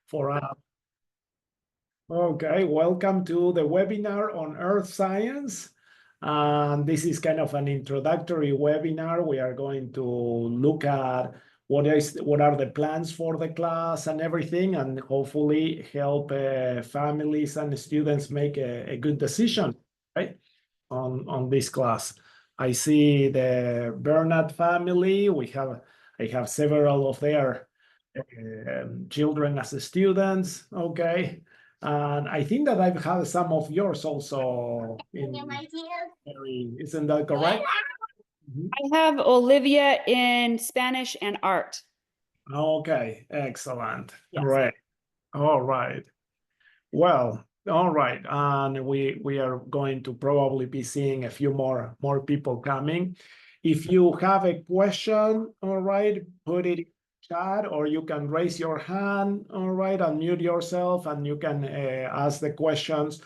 for us. Okay, welcome to the webinar on Earth Science. And this is kind of an introductory webinar. We are going to look at what are the plans for the class and everything, and hopefully help families and students make a good decision, right, on this class. I see the Bernard family. I have several of their children as students. Okay. And I think that I've had some of yours also. Isn't that correct? I have Olivia in Spanish and art. Okay, excellent. Yes. Great. All right. Well, all right. And we are going to probably be seeing a few more people coming. If you have a question, all right, put it in chat, or you can raise your hand, all right, unmute yourself, and you can ask the questions.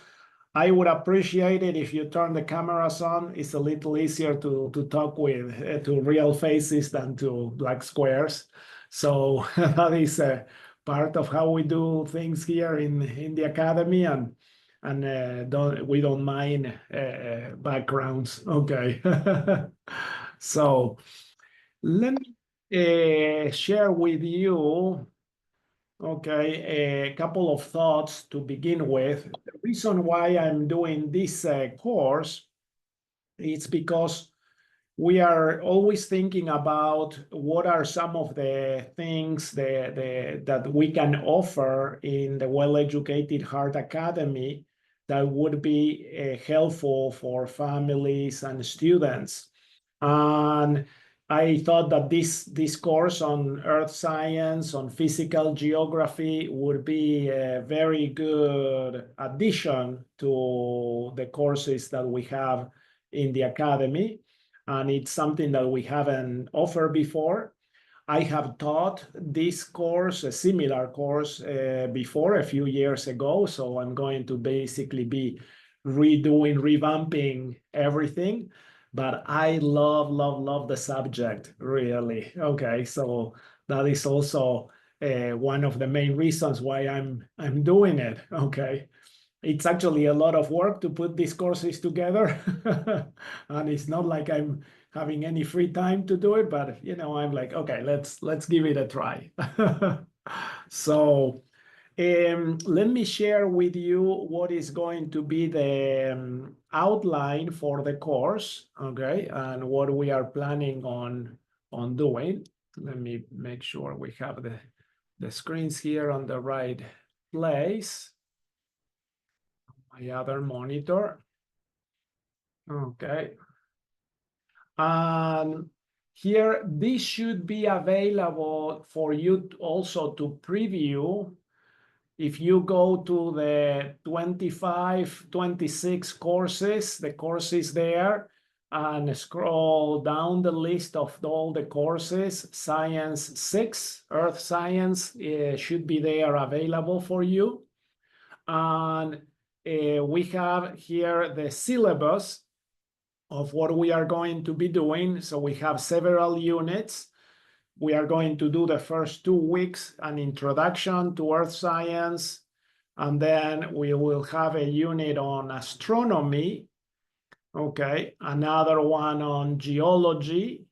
I would appreciate it if you turn the cameras on. It's a little easier to talk with to real faces than to black squares. So that is part of how we do things here in the academy, and we don't mind backgrounds. Okay. So let me share with you, okay, a couple of thoughts to begin with. The reason why I'm doing this course is because we are always thinking about what are some of the things that we can offer in the Well-Educated Heart Academy that would be helpful for families and students. And I thought that this course on earth science, on physical geography, would be a very good addition to the courses that we have in the academy. And it's something that we haven't offered before. I have taught this course, a similar course, before a few years ago. So I'm going to basically be revamping everything. But I love the subject, really. Okay, so that is also one of the main reasons why I'm doing it. Okay. It's actually a lot of work to put these courses together. And it's not like I'm having any free time to do it, but I'm like, okay, let's give it a try. So let me share with you what is going to be the outline for the course, okay, and what we are planning on doing. Let me make sure we have the screens here on the right place. My other monitor. Okay. And here, this should be available for you also to preview. If you go to the 25, 26 courses, the courses there, and scroll down the list of all the courses, Science 6, Earth Science, should be there available for you. And we have here the syllabus of what we are going to be doing. So we have several units. We are going to do the first 2 weeks, an introduction to earth science, and then we will have a unit on astronomy, okay, another one on geology,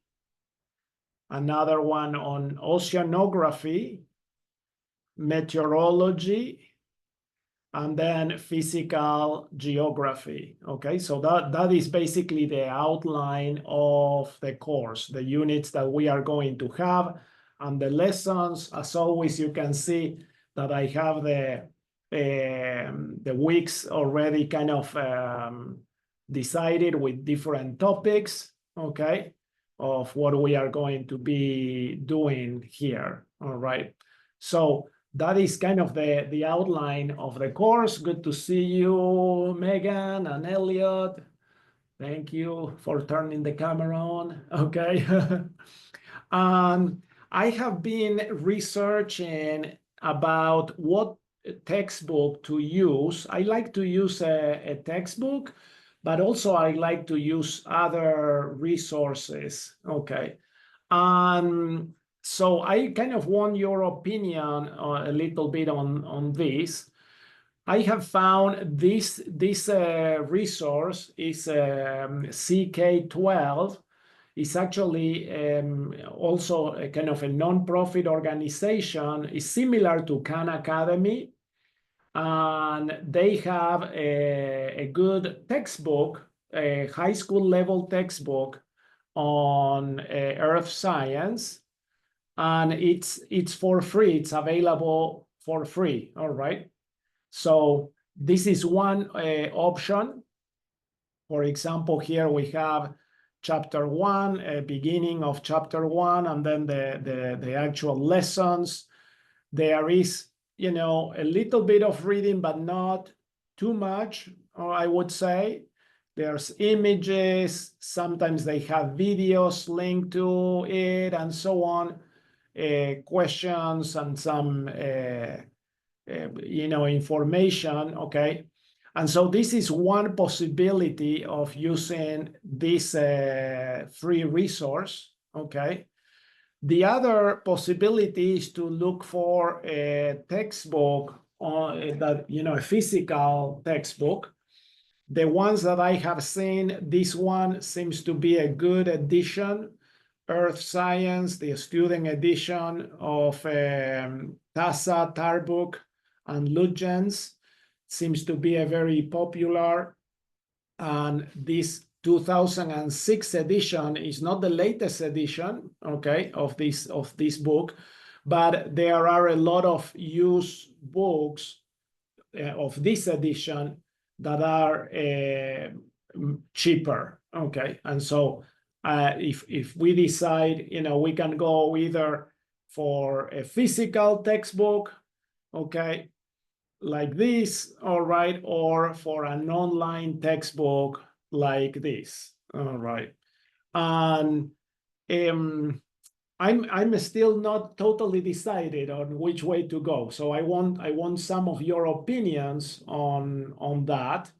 another one on oceanography, meteorology, and then physical geography. Okay, so that is basically the outline of the course, the units that we are going to have, and the lessons. As always, you can see that I have the weeks already kind of decided with different topics, okay, of what we are going to be doing here. All right, so that is kind of the outline of the course. Good to see you, Megan and Elliot. Thank you for turning the camera on. Okay. I have been researching about what textbook to use. I like to use a textbook, but also I like to use other resources. Okay. so I kind of want your opinion a little bit on this. I have found this resource is CK12. It's actually also a kind of a non-profit organization. It's similar to Khan Academy, and they have a good textbook, a high school level textbook on earth science, and it's for free. It's available for free. All right. So this is one option. For example, here we have chapter 1, beginning of chapter 1, and then the actual lessons. There is, you know, a little bit of reading, but not too much, I would say. There's images, sometimes they have videos linked to it, and so on, questions and some, you know, information, okay? And so this is one possibility of using this free resource, okay? The other possibility is to look for a textbook that, you know, a physical textbook. The ones that I have seen, this one seems to be a good edition. Earth Science, the student edition of Tassa, Tarbuk, and Lutyens seems to be a very popular. And this 2006 edition is not the latest edition, okay, of this book, but there are a lot of used books of this edition that are cheaper, okay? And so if we decide, you know, we can go either for a physical textbook, okay, like this, all right, or for an online textbook like this, all right. And I'm still not totally decided on which way to go. So I want some of your opinions on that.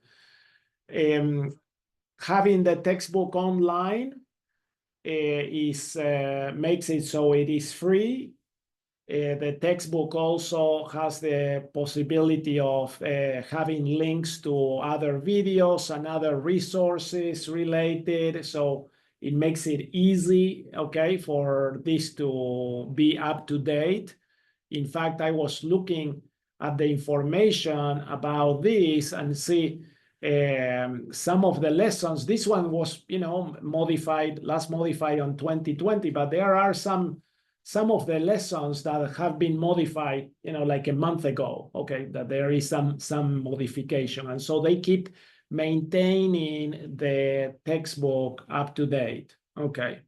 Having the textbook online makes it so it is free. The textbook also has the possibility of having links to other videos and other resources related. So it makes it easy, okay, for this to be up to date. In fact, I was looking at the information about this and see some of the lessons. This one was, you know, last modified on 2020, but there are some of the lessons that have been modified, you know, like a month ago, okay, that there is some modification. And so they keep maintaining the textbook up to date, okay.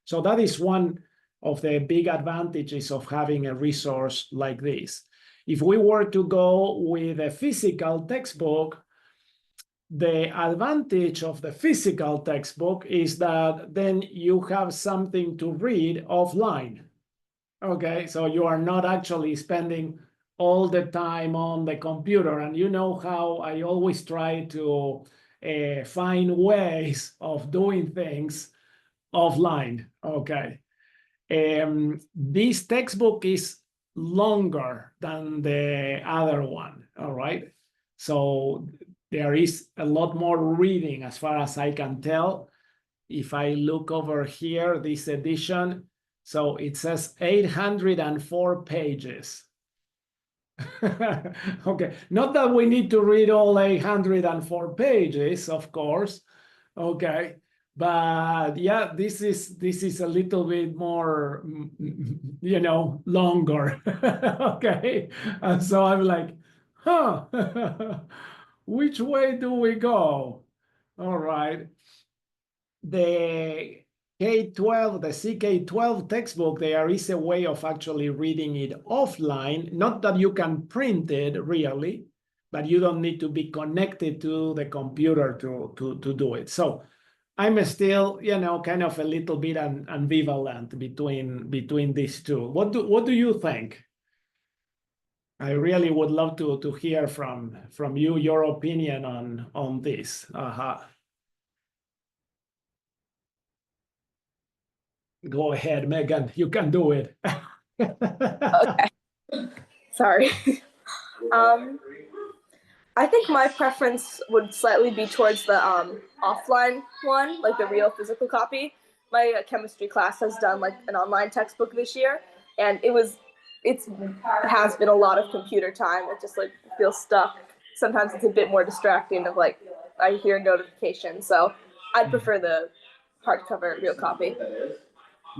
So that is one of the big advantages of having a resource like this. If we were to go with a physical textbook, the advantage of the physical textbook is that then you have something to read offline. Okay, so you are not actually spending all the time on the computer. And you know how I always try to find ways of doing things offline. Okay. This textbook is longer than the other one. All right. So there is a lot more reading as far as I can tell. If I look over here, this edition, so it says 804 pages. Okay, not that we need to read all 804 pages, of course. Okay, but yeah, this is a little bit more, you know, longer. Okay, and so I'm like, huh, which way do we go? All right. The K12, the CK12 textbook, there is a way of actually reading it offline. Not that you can print it really, but you don't need to be connected to the computer to do it. So I'm still, you know, kind of a little bit ambivalent between these two. What do you think? I really would love to hear from you, your opinion on this. Go ahead, Megan, you can do it. Okay. Sorry. I think my preference would slightly be towards the offline one, like the real physical copy. My chemistry class has done like an online textbook this year, and it has been a lot of computer time. It just like feels stuck. Sometimes it's a bit more distracting of like I hear notifications. So I'd prefer the hardcover real copy.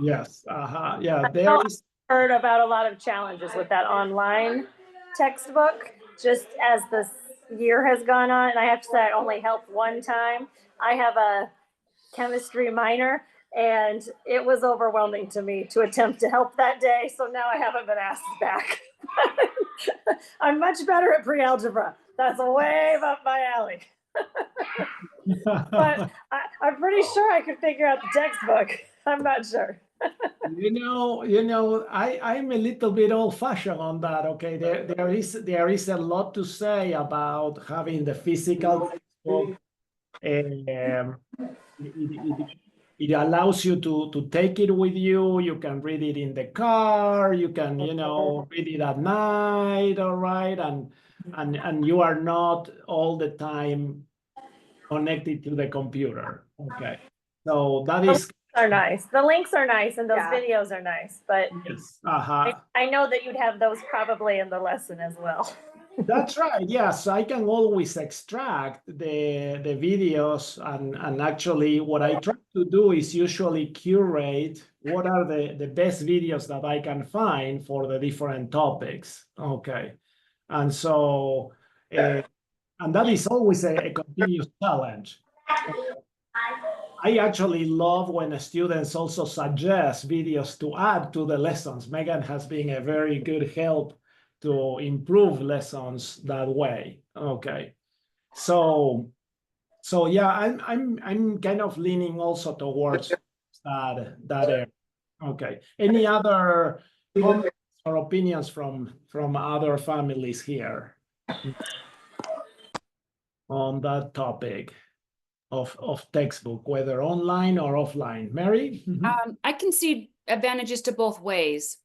Yes, yeah, there is. Heard about a lot of challenges with that online textbook just as this year has gone on. And I have to say, I only helped one time. I have a chemistry minor, and it was overwhelming to me to attempt to help that day. So now I haven't been asked back. I'm much better at pre-algebra. That's way up my alley. But I'm pretty sure I could figure out the textbook. I'm not sure. I'm a little bit old-fashioned on that. Okay, there is a lot to say about having the physical textbook. It allows you to take it with you. You can read it in the car. You can read it at night. All right, and you are not all the time connected to the computer. Okay, so that is. Are nice. The links are nice, and those Yeah. videos are nice, but Yes. I know that you'd have those probably in the lesson as well. That's right. Yes, I can always extract the videos, and actually what I try to do is usually curate what are the best videos that I can find for the different topics. Okay, and so and that is always a continuous challenge. I actually love when students also suggest videos to add to the lessons. Megan has been a very good help to improve lessons that way. Okay, so yeah, I'm kind of leaning also towards that area. Okay, any other comments or opinions from other families here on that topic of textbook, whether online or offline? Mary? I can see advantages to both ways.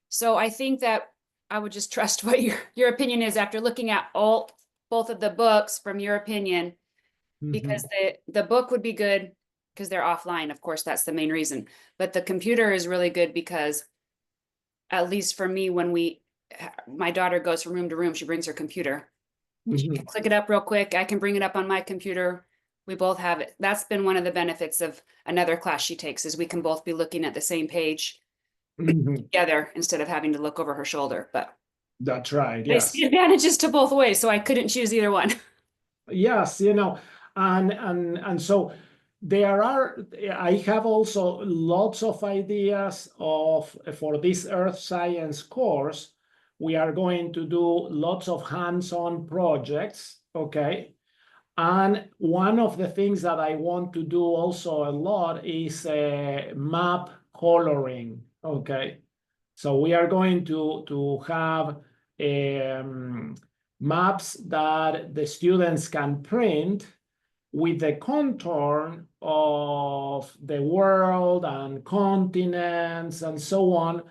So I think that I would just trust what your opinion is after looking at both of the books from your opinion, because the book would be good because they're offline. Of course, that's the main reason. But the computer is really good because, at least for me, when my daughter goes from room to room, she brings her computer. She can click it up real quick. I can bring it up on my computer. We both have it. That's been one of the benefits of another class she takes, is we can both be looking at the same page together instead of having to look over her shoulder. But that's right. I Yes. see advantages to both ways, so I couldn't choose either one. Yes, and so I have also lots of ideas for this earth science course. We are going to do lots of hands-on projects, okay? And one of the things that I want to do also a lot is map coloring, okay? So we are going to have maps that the students can print with the contour of the world and continents and so on.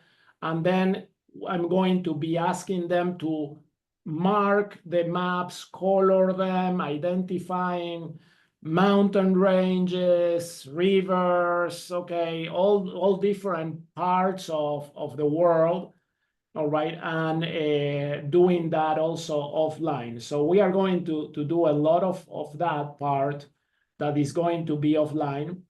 And then I'm going to be asking them to mark the maps, color them, identifying mountain ranges, rivers, okay, all different parts of the world. All right, and doing that also offline. So we are going to do a lot of that part that is going to be offline.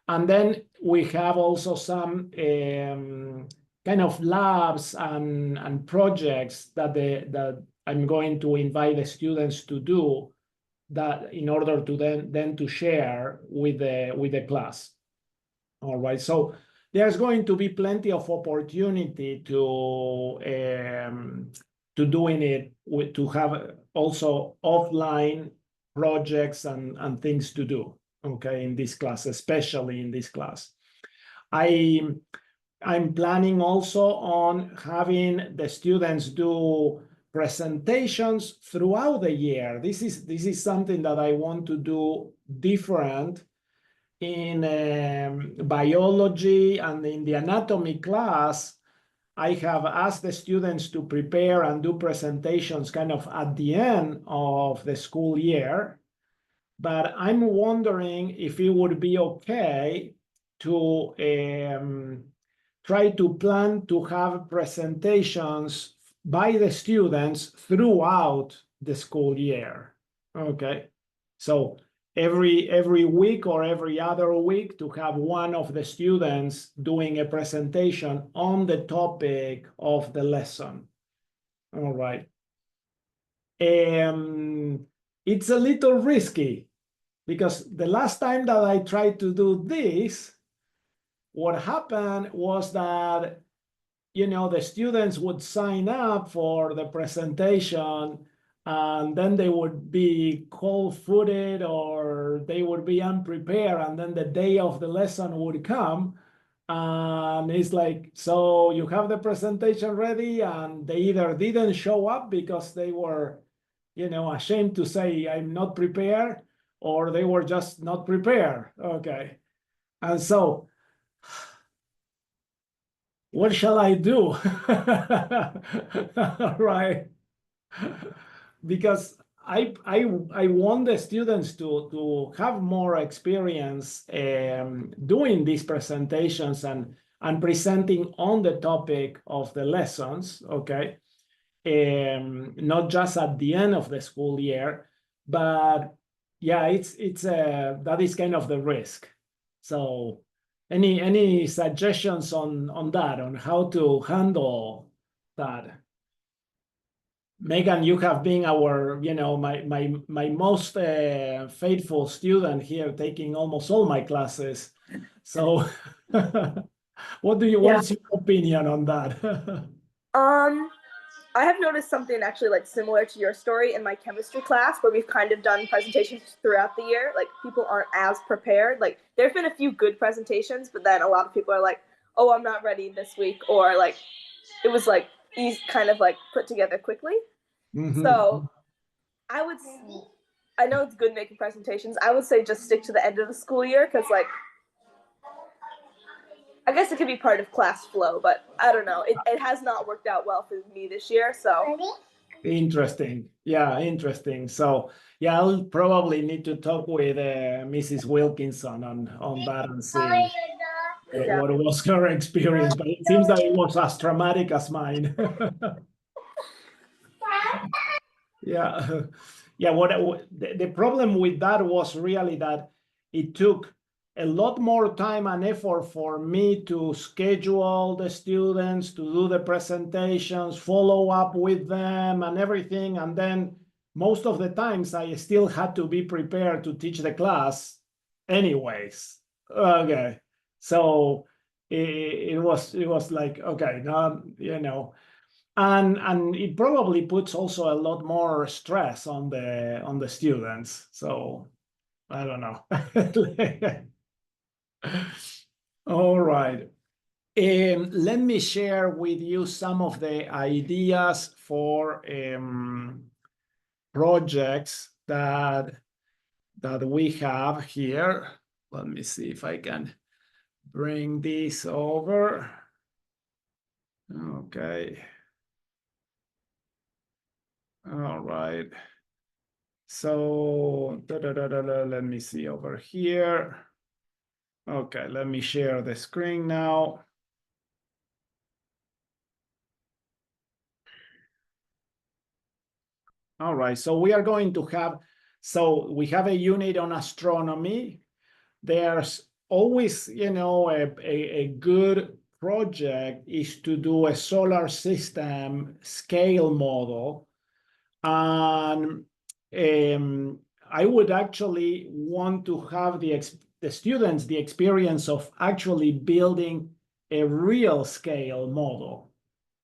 And then we have also some kind of labs and projects that I'm going to invite the students to do, that in order to then to share with the class. All right, so there's going to be plenty of opportunity to doing it to have also offline projects and things to do, okay, in this class, especially in this class. I'm planning also on having the students do presentations throughout the year. This is something that I want to do different in biology and in the anatomy class, I have asked the students to prepare and do presentations kind of at the end of the school year. But I'm wondering if it would be okay to try to plan to have presentations by the students throughout the school year. Okay, so every week or every other week to have one of the students doing a presentation on the topic of the lesson. All right. It's a little risky because the last time that I tried to do this, what happened was that, you know, the students would sign up for the presentation and then they would be cold-footed or they would be unprepared, and then the day of the lesson would come and it's like, so you have the presentation ready, and they either didn't show up because they were, you know, ashamed to say I'm not prepared, or they were just not prepared. Okay. And so what shall I do? Right. Because I want the students to have more experience doing these presentations and presenting on the topic of the lessons, okay? Not just at the end of the school year, but yeah, it's that is kind of the risk. So any suggestions on that, on how to handle that? Megan, you have been our, you know, my most faithful student here, taking almost all my classes. So what's your opinion on that? I have noticed something actually like similar to your story in my chemistry class, where we've kind of done presentations throughout the year. Like people aren't as prepared. Like there've been a few good presentations, but then a lot of people are like, oh, I'm not ready this week, or like it was like easy, kind of like put together quickly. Mhm. So I know it's good making presentations. I would say just stick to the end of the school year, because like I guess it could be part of class flow, but I don't know. It has not worked out well for me this year. So Interesting. Yeah, interesting. So yeah, I'll probably need to talk with Mrs. Wilkinson on that and see what was her experience. But it seems that it was as traumatic as mine. Yeah, yeah. The problem with that was really that it took a lot more time and effort for me to schedule the students, to do the presentations, follow up with them and everything. And then most of the times I still had to be prepared to teach the class anyways. Okay. So it was like, okay, now, you know, and it probably puts also a lot more stress on the students. So I don't know. All right. Let me share with you some of the ideas for projects that we have here. Let me see if I can bring this over. Okay. All right. So let me see over here. Okay, let me share the screen now. All right, so we are going to have, so we have a unit on astronomy. There's always, you know, a good project is to do a solar system scale model. And I would actually want to have the students the experience of actually building a real scale model.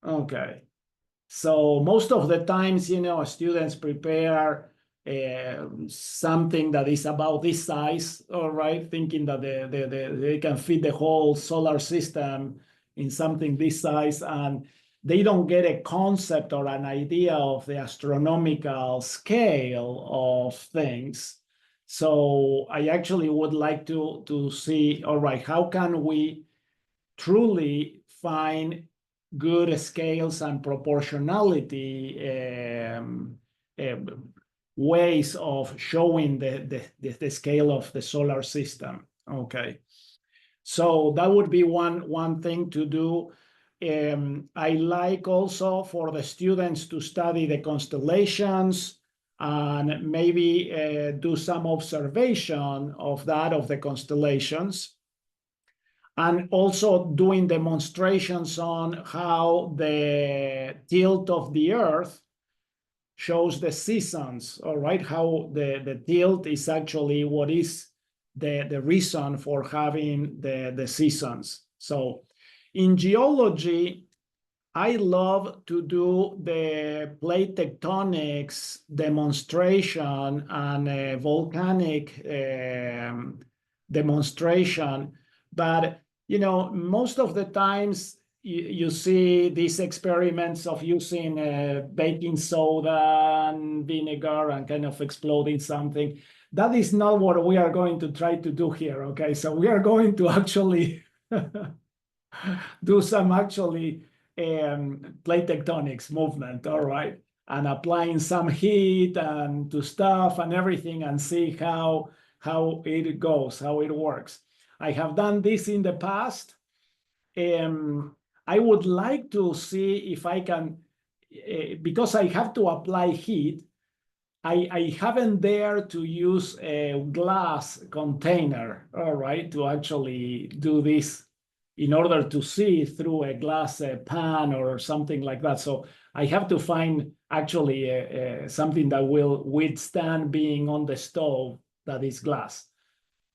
Okay. So most of the times, you know, students prepare something that is about this size, all right, thinking that they can fit the whole solar system in something this size, and they don't get a concept or an idea of the astronomical scale of things. So I actually would like to see, all right, how can we truly find good scales and proportionality ways of showing the scale of the solar system. Okay, so that would be one thing to do. I like also for the students to study the constellations and maybe do some observation of the constellations, and also doing demonstrations on how the tilt of the Earth shows the seasons, all right? How the tilt is actually what is the reason for having the seasons. So in geology, I love to do the plate tectonics demonstration and volcanic demonstration, but most of the times you see these experiments of using baking soda and vinegar and kind of exploding something. That is not what we are going to try to do here, okay? So we are going to actually do some plate tectonics movement, all right? And applying some heat and to stuff and everything and see how it goes, how it works. I have done this in the past. I would like to see if I can, because I have to apply heat, I haven't dared to use a glass container, all right, to actually do this in order to see through a glass pan or something like that. So I have to find actually something that will withstand being on the stove that is glass,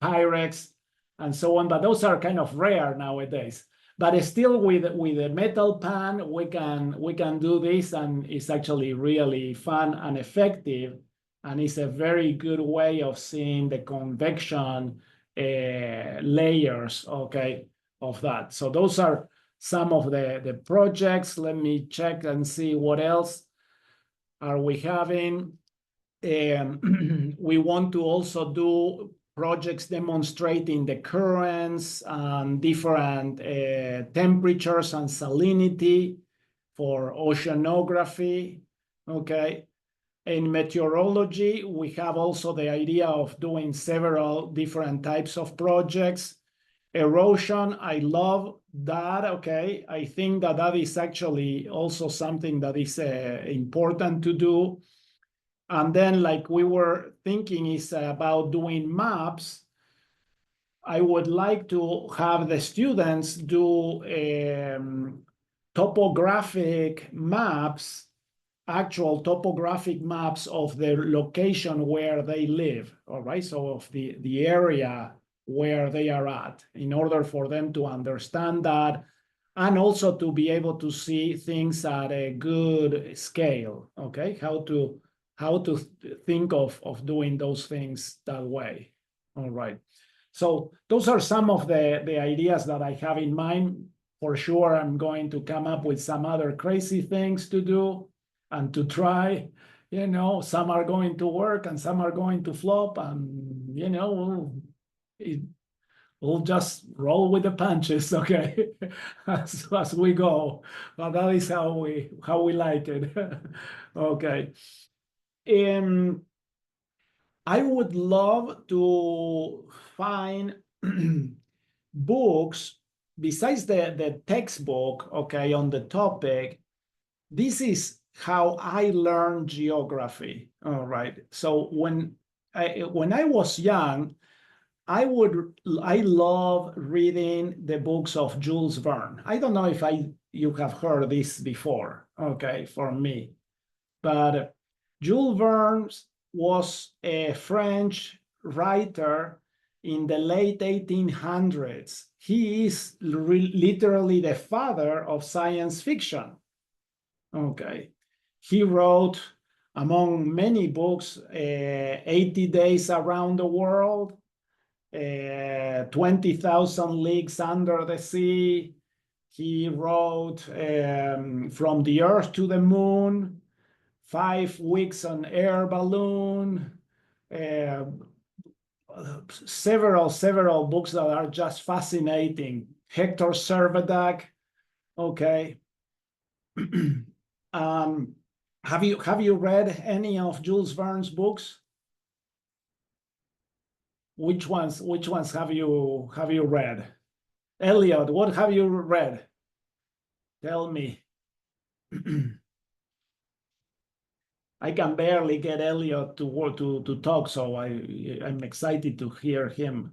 Pyrex, and so on. But those are kind of rare nowadays. But still, with a metal pan, we can do this, and it's actually really fun and effective, and it's a very good way of seeing the convection layers, okay, of that. So those are some of the projects. Let me check and see what else are we having. We want to also do projects demonstrating the currents and different temperatures and salinity for oceanography, okay? In meteorology, we have also the idea of doing several different types of projects. Erosion, I love that, okay? I think that is actually also something that is important to do. And then, like we were thinking, is about doing maps. I would like to have the students do topographic maps, actual topographic maps of the location where they live, all right? So of the area where they are at, in order for them to understand that, and also to be able to see things at a good scale, okay? How to think of doing those things that way. All right. So those are some of the ideas that I have in mind. For sure, I'm going to come up with some other crazy things to do and to try. Some are going to work and some are going to flop, and we'll just roll with the punches, okay, as we go. But that is how we like it. Okay. I would love to find books besides the textbook, okay, on the topic. This is how I learned geography, all right? So when I was young, I love reading the books of Jules Verne. I don't know if you have heard this before, okay, for me, but Jules Verne was a French writer in the late 1800s. He is literally the father of science fiction. Okay. He wrote, among many books, 80 Days Around the World, 20,000 Leagues Under the Sea. He wrote From the Earth to the Moon, 5 Weeks on Air Balloon, several books that are just fascinating. Hector Servadak, okay. Have you read any of Jules Verne's books? Which ones have you read? Elliot, what have you read? Tell me. I can barely get Elliot to talk, so I'm excited to hear him.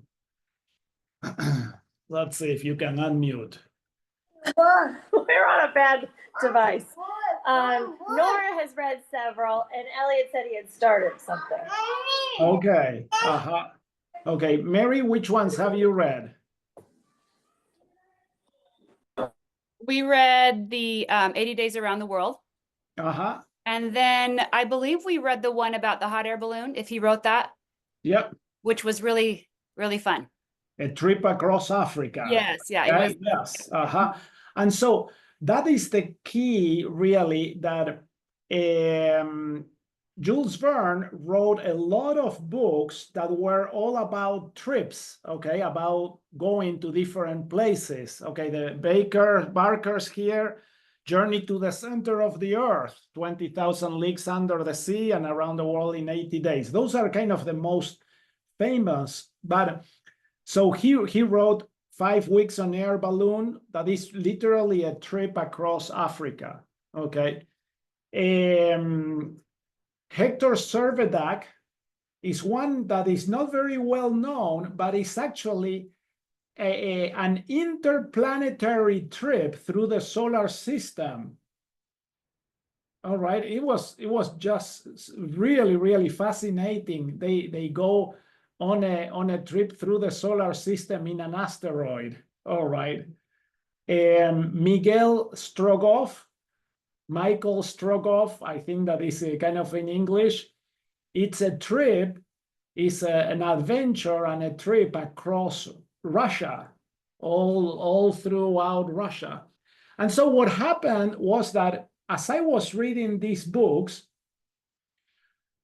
Let's see if you can unmute. We're on a bad device. Nora has read several, and Elliot said he had started something. Okay. Okay, Mary, which ones have you read? We read the 80 Days Around the World. And then I believe we read the one about the hot air balloon, if he wrote that. Yep. Which was really, really fun. A Trip Across Africa. Yes, yeah. It was. Yes. And so that is the key, really, that Jules Verne wrote a lot of books that were all about trips, okay, about going to different places. Okay, the Barker's here, Journey to the Center of the Earth, 20,000 Leagues Under the Sea and Around the World in 80 Days. Those are kind of the most famous. But so he wrote 5 Weeks on Air Balloon. That is literally a trip across Africa. Okay. Hector Servadak is one that is not very well known, but it's actually an interplanetary trip through the solar system. All right, it was just really, really fascinating. They go on a trip through the solar system in an asteroid. All right, and Michael Strogoff, I think that is kind of in English. It's a trip, it's an adventure and a trip across Russia, all throughout Russia. And so what happened was that as I was reading these books,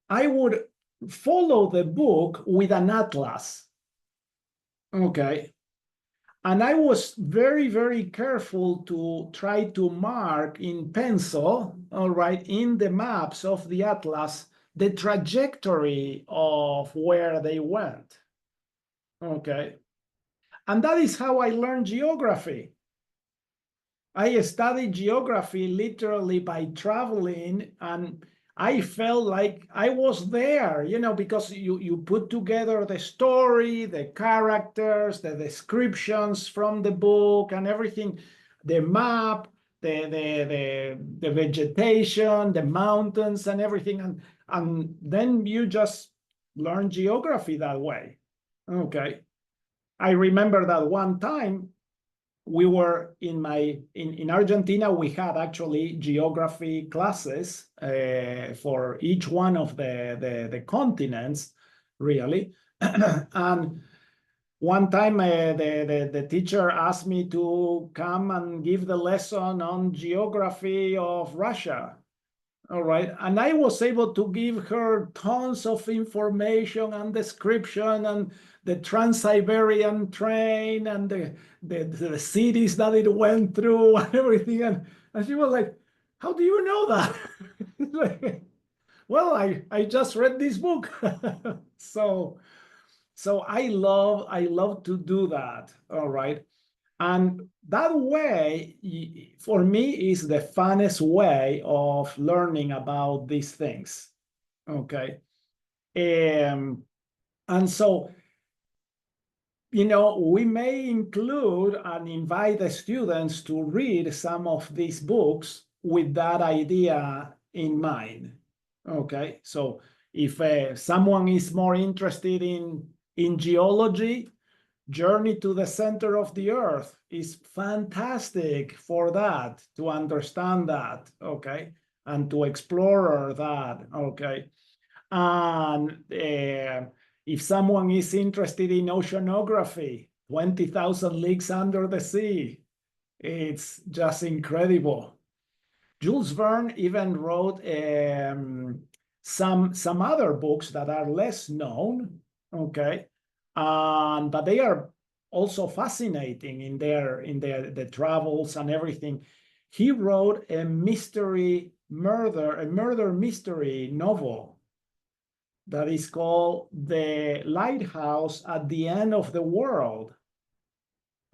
I would follow the book with an atlas. Okay. And I was very, very careful to try to mark in pencil, all right, in the maps of the atlas, the trajectory of where they went. Okay. And that is how I learned geography. I studied geography literally by traveling, and I felt like I was there, you know, because you put together the story, the characters, the descriptions from the book and everything, the map, the vegetation, the mountains and everything. And then you just learn geography that way. Okay. I remember that one time we were in Argentina, we had actually geography classes for each one of the continents, really. And one time the teacher asked me to come and give the lesson on geography of Russia. All right. And I was able to give her tons of information and description and the Trans-Siberian train and the cities that it went through and everything. And she was like, how do you know that? Like, well, I just read this book. So I love to do that. All right. And that way, for me, is the funnest way of learning about these things. Okay. And so, you know, we may include and invite the students to read some of these books with that idea in mind. Okay. So if someone is more interested in geology, Journey to the Center of the Earth is fantastic for that, to understand that, okay, and to explore that, okay. And if someone is interested in oceanography, 20,000 Leagues Under the Sea, it's just incredible. Jules Verne even wrote some other books that are less known, okay. but they are also fascinating in the travels and everything. He wrote a murder mystery novel that is called The Lighthouse at the End of the World.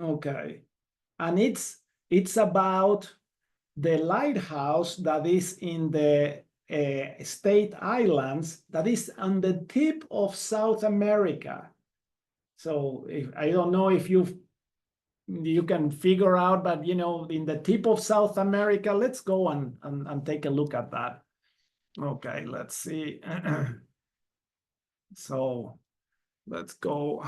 Okay. And it's about the lighthouse that is in the State Islands, that is on the tip of South America. So I don't know if you can figure out, but in the tip of South America, let's go and take a look at that. Okay, let's see. So let's go.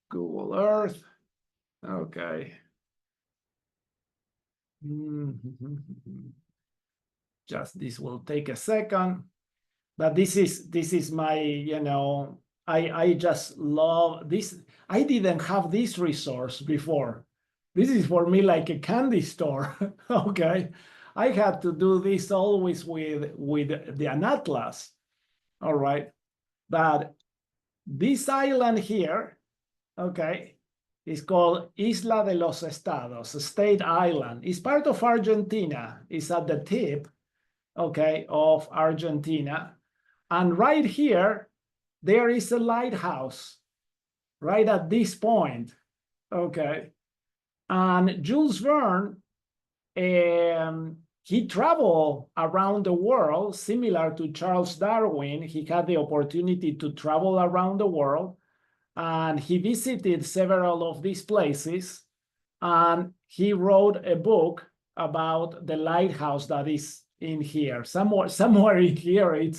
Google Earth. Okay. Just this will take a second, but this is my, I just love this. I didn't have this resource before. This is for me like a candy store. Okay. I had to do this always with an atlas. All right. But this island here, okay, is called Isla de los Estados, State Island. It's part of Argentina. It's at the tip, okay, of Argentina. And right here, there is a lighthouse right at this point, okay? And Jules Verne, he traveled around the world, similar to Charles Darwin. He had the opportunity to travel around the world, and he visited several of these places, and he wrote a book about the lighthouse that is in here. Somewhere in here,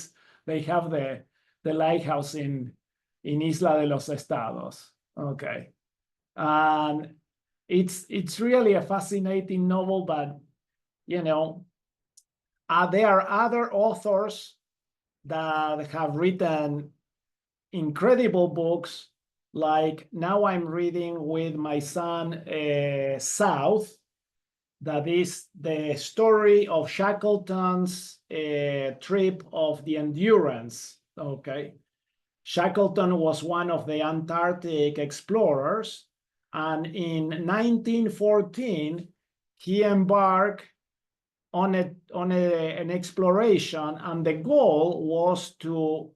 they have the lighthouse in Isla de los Estados. Okay, and it's really a fascinating novel, but there are other authors that have written incredible books. Like now I'm reading with my son South, that is the story of Shackleton's trip of the Endurance. Okay, Shackleton was one of the Antarctic explorers, and in 1914 he embarked on an exploration, and the goal was to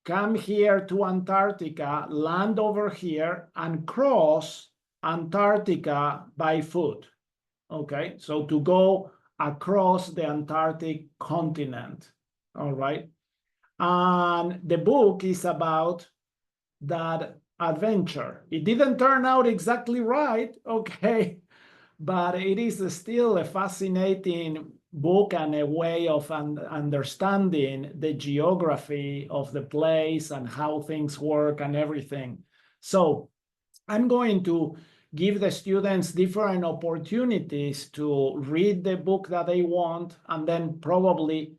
come here to Antarctica, land over here, and cross Antarctica by foot. Okay, so to go across the Antarctic continent. All right, and the book is about that adventure. It didn't turn out exactly right, okay, but it is still a fascinating book and a way of understanding the geography of the place and how things work and everything. So I'm going to give the students different opportunities to read the book that they want, and then probably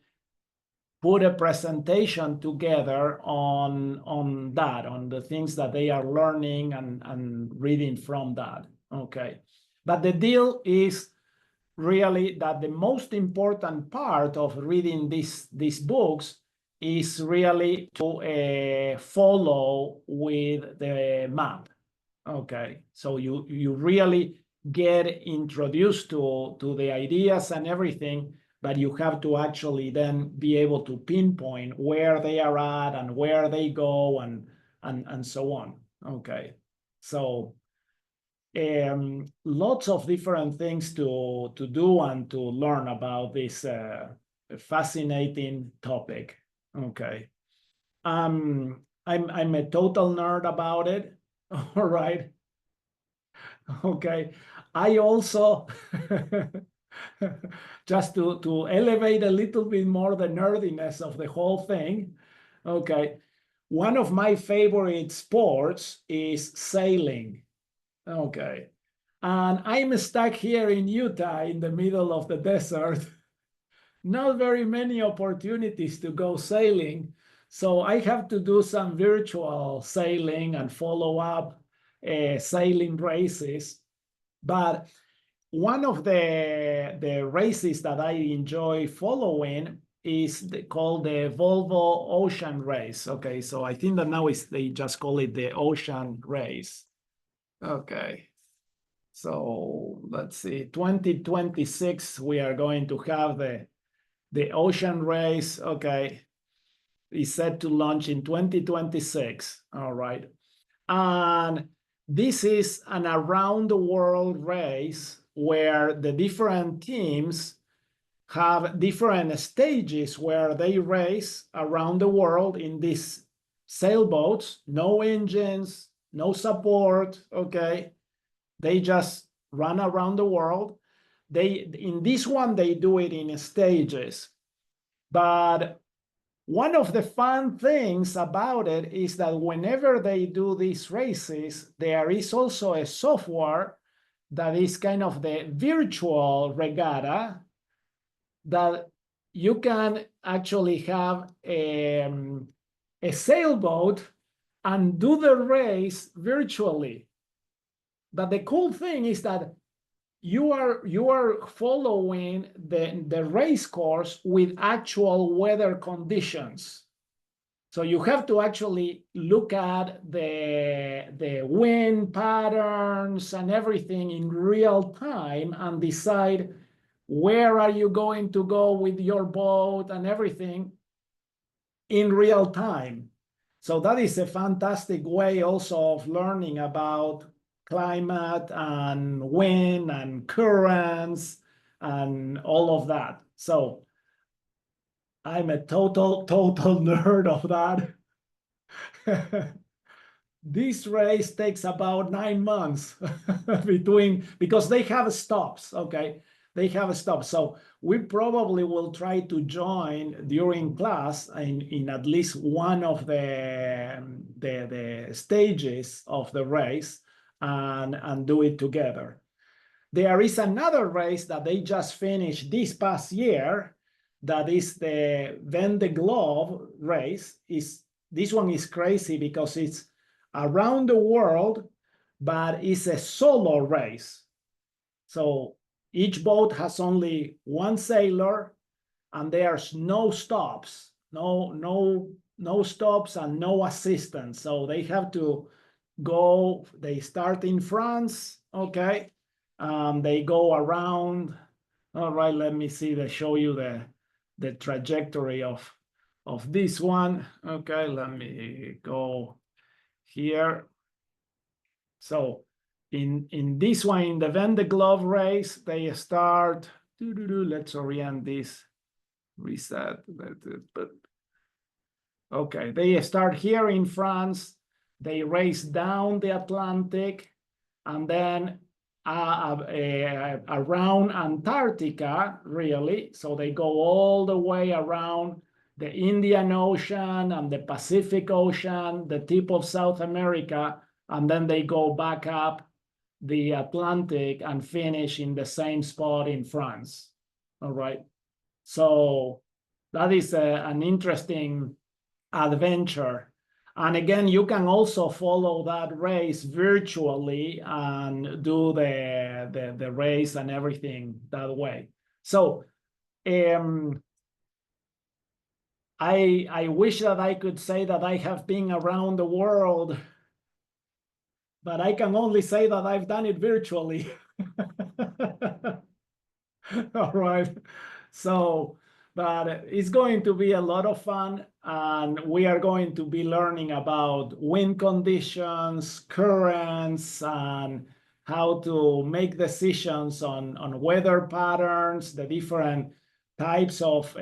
put a presentation together on that, on the things that they are learning and reading from that. Okay, but the deal is really that the most important part of reading these books is really to follow with the map. Okay, so you really get introduced to the ideas and everything, but you have to actually then be able to pinpoint where they are at and where they go and so on. Okay, so lots of different things to do and to learn about this fascinating topic. Okay, I'm a total nerd about it. All right. Okay, I also just to elevate a little bit more the nerdiness of the whole thing. Okay, one of my favorite sports is sailing. Okay, and I'm stuck here in Utah in the middle of the desert. Not very many opportunities to go sailing, so I have to do some virtual sailing and follow up sailing races. But one of the races that I enjoy following is called the Volvo Ocean Race. Okay, so I think that now they just call it the Ocean Race. Okay, so let's see, 2026, we are going to have the Ocean Race. Okay, is set to launch in 2026. All right, and this is an around the world race where the different teams have different stages where they race around the world in these sailboats, no engines, no support. Okay, they just run around the world. In this one, they do it in stages. But one of the fun things about it is that whenever they do these races, there is also a software that is kind of the virtual regatta that you can actually have a sailboat and do the race virtually. But the cool thing is that you are following the race course with actual weather conditions. So you have to actually look at the wind patterns and everything in real time and decide where are you going to go with your boat and everything in real time. So that is a fantastic way also of learning about climate and wind and currents and all of that. So I'm a total nerd of that. This race takes about 9 months because they have stops. Okay, they have stops. So we probably will try to join during class in at least one of the stages of the race and do it together. There is another race that they just finished this past year that is the Vendée Globe race. This one is crazy because it's around the world, but it's a solo race. So each boat has only one sailor and there's no stops, no stops and no assistance. So they have to go, they start in France, okay, they go around. All right, let me see, they show you the trajectory of this one. Okay, let me go here. So in this one, in the Vendée Globe race, they start, let's orient this, reset. Okay, they start here in France, they race down the Atlantic, and then around Antarctica, really. So they go all the way around the Indian Ocean and the Pacific Ocean, the tip of South America, and then they go back up the Atlantic and finish in the same spot in France. All right. So that is an interesting adventure. And again, you can also follow that race virtually and do the race and everything that way. So I wish that I could say that I have been around the world, but I can only say that I've done it virtually. All right. So, but it's going to be a lot of fun, and we are going to be learning about wind conditions, currents, and how to make decisions on weather patterns, the different types of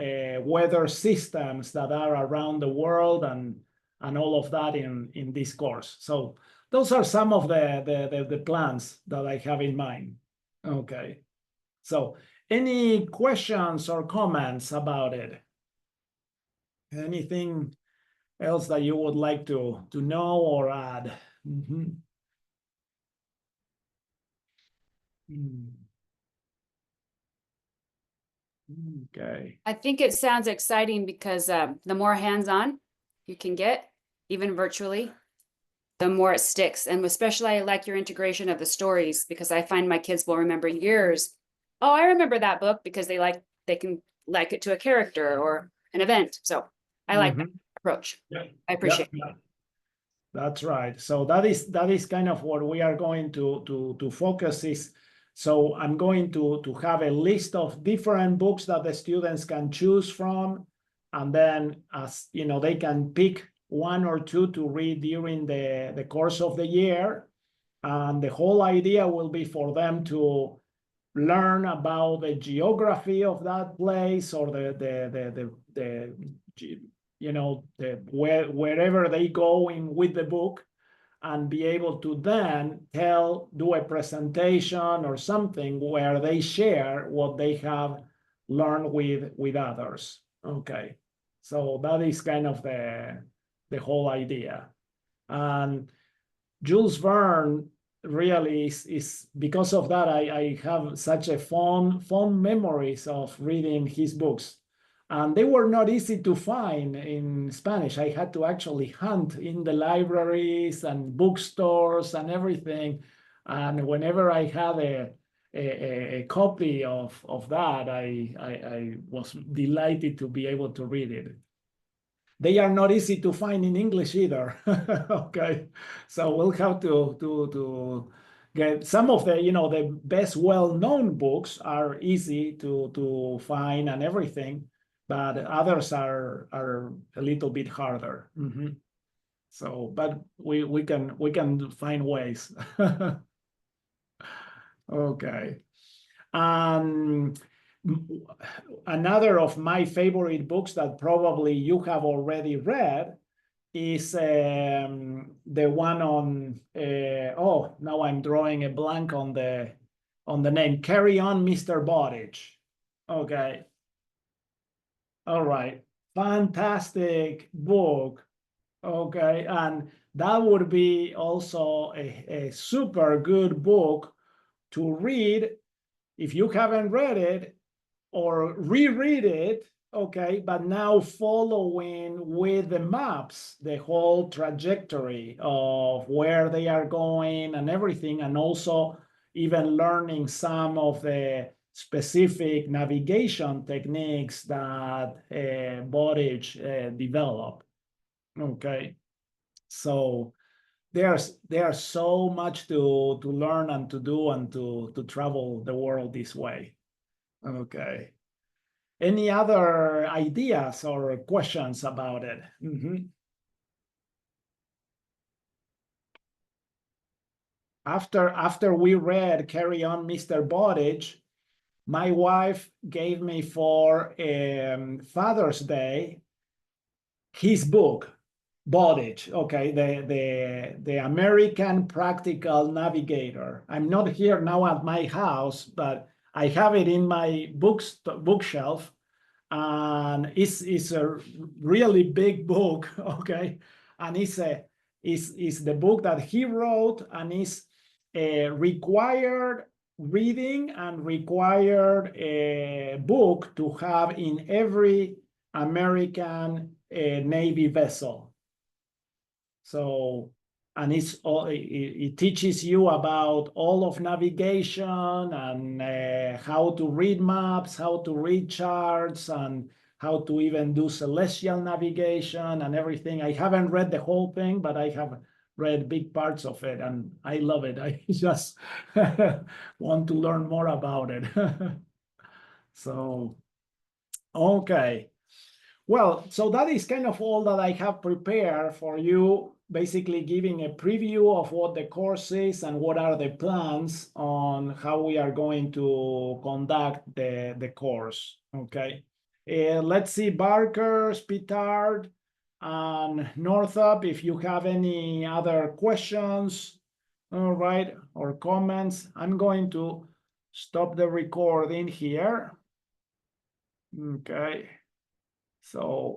weather systems that are around the world, and all of that in this course. So those are some of the plans that I have in mind. Okay. So any questions or comments about it? Anything else that you would like to know or add? Okay. I think it sounds exciting because the more hands-on you can get, even virtually, the more it sticks. And especially I like your integration of the stories, because I find my kids will remember years. Oh, I remember that book, because they can like it to a character or an event. So I like that approach. Yeah. I appreciate it. Yeah. That's right. So that is kind of what we are going to focus is. So I'm going to have a list of different books that the students can choose from, and then as you know, they can pick one or two to read during the course of the year. And the whole idea will be for them to learn about the geography of that place or wherever they go in with the book, and be able to then do a presentation or something where they share what they have learned with others. Okay, so that is kind of the whole idea. And Jules Verne really is because of that, I have such a fond memories of reading his books. And they were not easy to find in Spanish. I had to actually hunt in the libraries and bookstores and everything. And whenever I had a copy of that, I was delighted to be able to read it. They are not easy to find in English either. Okay, so we'll have to get some of the best well-known books are easy to find and everything, but others are a little bit harder. So, but we can find ways. Okay. Another of my favorite books that probably you have already read is the one on now I'm drawing a blank on the name. Carry On, Mr. Bowditch. Okay. All right. Fantastic book. Okay, and that would be also a super good book to read if you haven't read it, or reread it, okay, but now following with the maps, the whole trajectory of where they are going and everything, and also even learning some of the specific navigation techniques that Bowditch developed. Okay, so there's so much to learn and to do and to travel the world this way. Okay. Any other ideas or questions about it? After we read Carry On, Mr. Bowditch, my wife gave me for Father's Day his book, Bowditch, okay, the American Practical Navigator. I'm not here now at my house, but I have it in my bookshelf, and it's a really big book, okay, and it's the book that he wrote, and is a required reading and required book to have in every American Navy vessel. So, and it teaches you about all of navigation and how to read maps, how to read charts, and how to even do celestial navigation and everything. I haven't read the whole thing, but I have read big parts of it, and I love it. I just want to learn more about it. So, okay. Well, so that is kind of all that I have prepared for you, basically giving a preview of what the course is and what are the plans on how we are going to conduct the course, okay? Let's see, Barker, Spittard, and Northup, if you have any other questions, all right, or comments. I'm going to stop the recording here. Okay. So